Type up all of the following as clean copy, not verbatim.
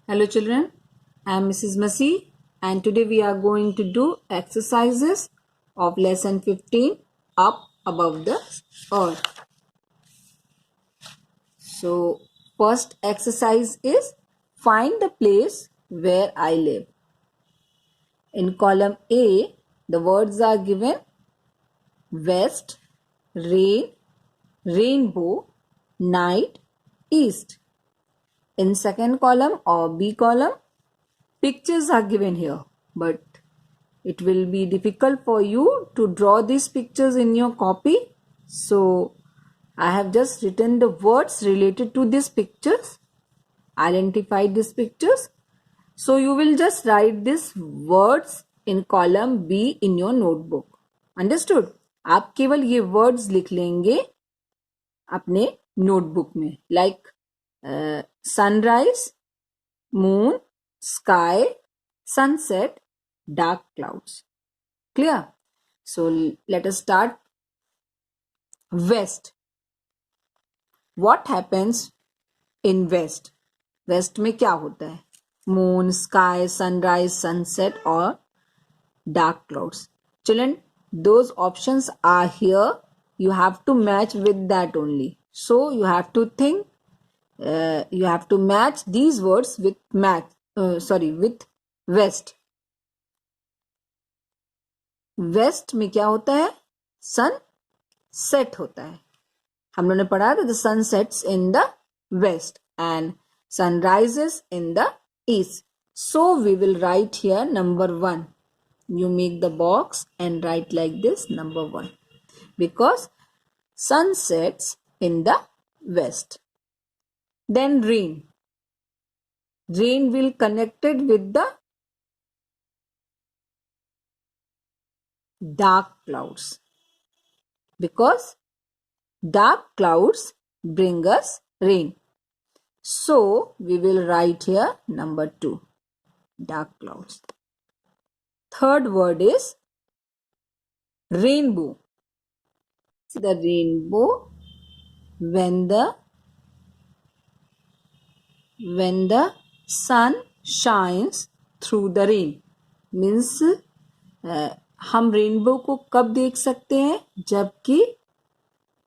Hello children, I am Mrs. Masi and today we are going to do exercises of lesson 15 up above the earth. So first exercise is find the place where I live. In column A, the words are given west, rain, rainbow, night, east. In second column or B column, pictures are given here, but it will be difficult for you to draw these pictures in your copy. So I have just written the words related to these pictures, identified these pictures. So you will just write these words in column B in your notebook. Understood? आप केवल ये words लिख लेंगे अपने notebook में, like sunrise, moon, sky, sunset, dark clouds. Clear? So let us start. West. What happens in west? West में क्या होता है? Moon, sky, sunrise, sunset or dark clouds. Children, those options are here. You have to match with that only. So you have to think. You have to match these words with with west. West में क्या होता है? Sun set होता है. हम लोगों ने पढ़ा था the sun sets in the west and sun rises in the east. So we will write here number 1. You make the box and write like this, number 1, because sun sets in the west. Then rain. Rain will connected with the dark clouds, because dark clouds bring us rain. So we will write here number 2, dark clouds. Third word is rainbow. See the rainbow when the sun shines through the rain. Means हम rainbow को कब देख सकते हैं? जबकि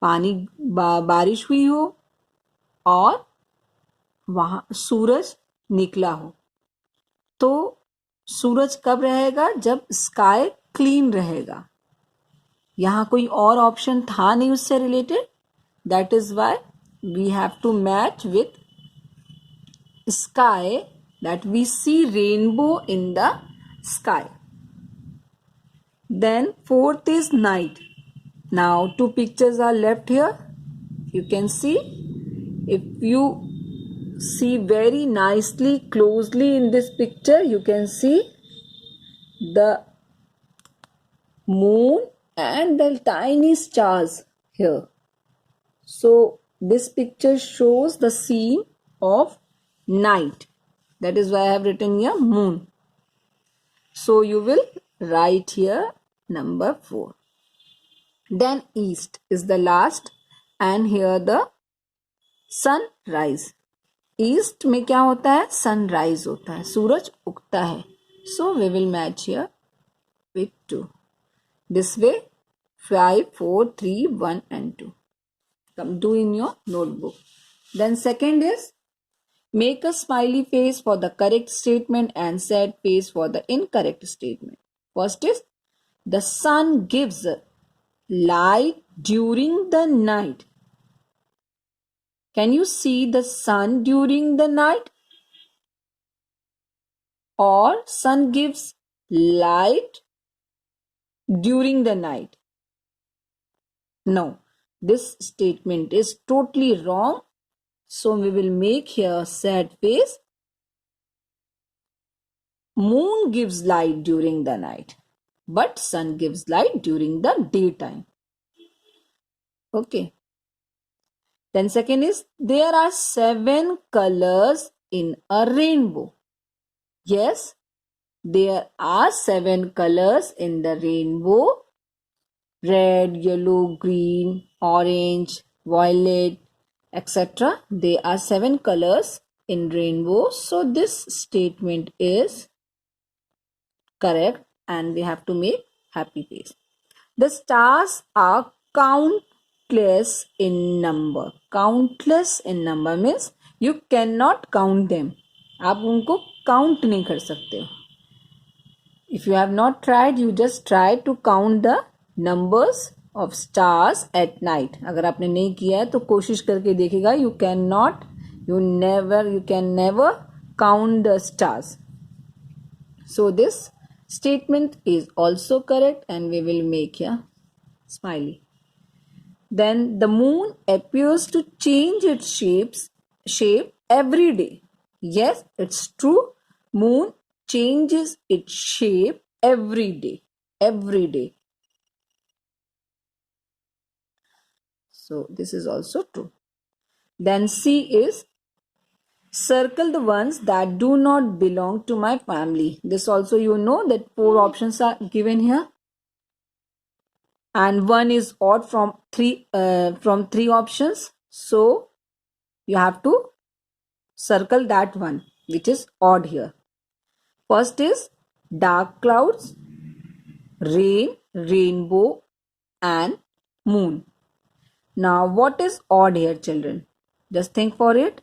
बारिश हुई हो और वहां सूरज निकला हो. तो सूरज कब रहेगा? जब स्काई क्लीन रहेगा. यहाँ कोई और ऑप्शन था नहीं उससे related. That is why we have to match with sky, that we see rainbow in the sky. Then fourth is night. Now 2 pictures are left here. You can see. If you see very nicely closely in this picture, you can see the moon and the tiny stars here. So this picture shows the scene of night. That is why I have written here moon. So you will write here number 4. Then east is the last and here the sunrise. East में क्या होता है? Sunrise होता है, सूरज उगता है. So we will match here with 2. This way 5, 4, 3, 1 and 2. Come do in your notebook. Then second is make a smiley face for the correct statement and sad face for the incorrect statement. First is the sun gives light during the night. Can you see the sun during the night? Or sun gives light during the night? No, this statement is totally wrong. So we will make here sad face. Moon gives light during the night, but sun gives light during the daytime. Okay. Then second is there are 7 colors in a rainbow. Yes, there are 7 colors in the rainbow. Red, yellow, green, orange, violet, etc. There are 7 colors in rainbow. So this statement is correct and we have to make happy face. The stars are countless in number. Countless in number means you cannot count them. आप उनको count नहीं कर सकते हो. If you have not tried, you just try to count the numbers of stars at night. अगर आपने नहीं किया है तो कोशिश करके देखिएगा. You can never count the stars. So this statement is also correct and we will make here smiley. Then the moon appears to change its shape every day. Yes, it's true. Moon changes its shape every day. Every day. So this is also true. Then C is circle the ones that do not belong to my family. This also you know that 4 options are given here. And 1 is odd from 3 options. So you have to circle that one which is odd here. First is dark clouds, rain, rainbow and moon. Now what is odd here, children? Just think for it.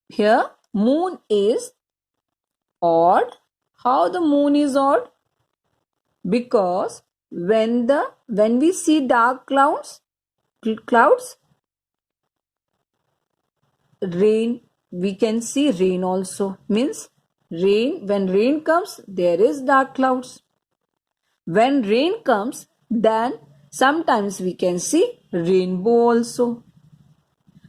Here moon is odd. How the moon is odd? Because when we see dark clouds, rain, we can see rain also. Means when rain comes, there is dark clouds. When rain comes, then sometimes we can see rainbow also.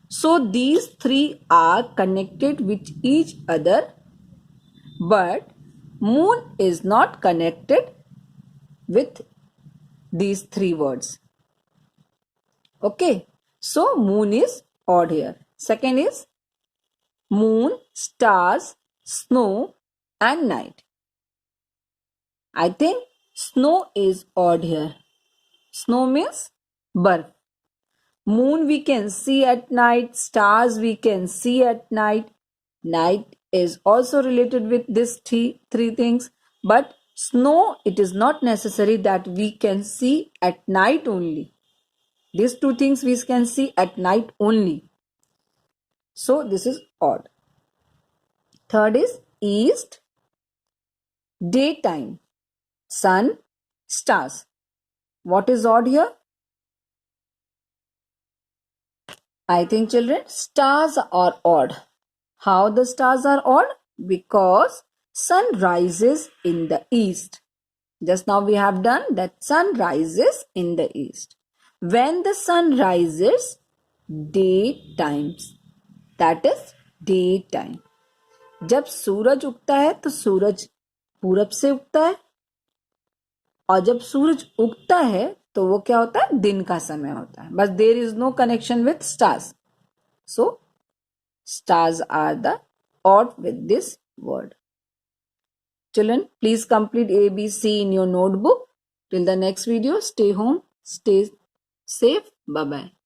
So these 3 are connected with each other, but moon is not connected with these 3 words. Okay, so moon is odd here. Second is moon, stars, snow and night. I think snow is odd here. Snow means birth. Moon we can see at night, stars we can see at night. Night is also related with these three things, but snow, it is not necessary that we can see at night only. These 2 things we can see at night only. So this is odd. Third is east, daytime, sun, stars. What is odd here? I think, children, stars are odd. How the stars are odd? Because sun rises in the east. Just now we have done that sun rises in the east. When the sun rises, daytimes. That is daytime. जब सूरज उगता है तो सूरज पूरब से उगता है और जब सूरज उगता है तो वो क्या होता है, दिन का समय होता है. बस there is no connection with stars. So stars are the odd with this word. Children, please complete ABC in your notebook. Till the next video, stay home, stay safe. Bye-bye.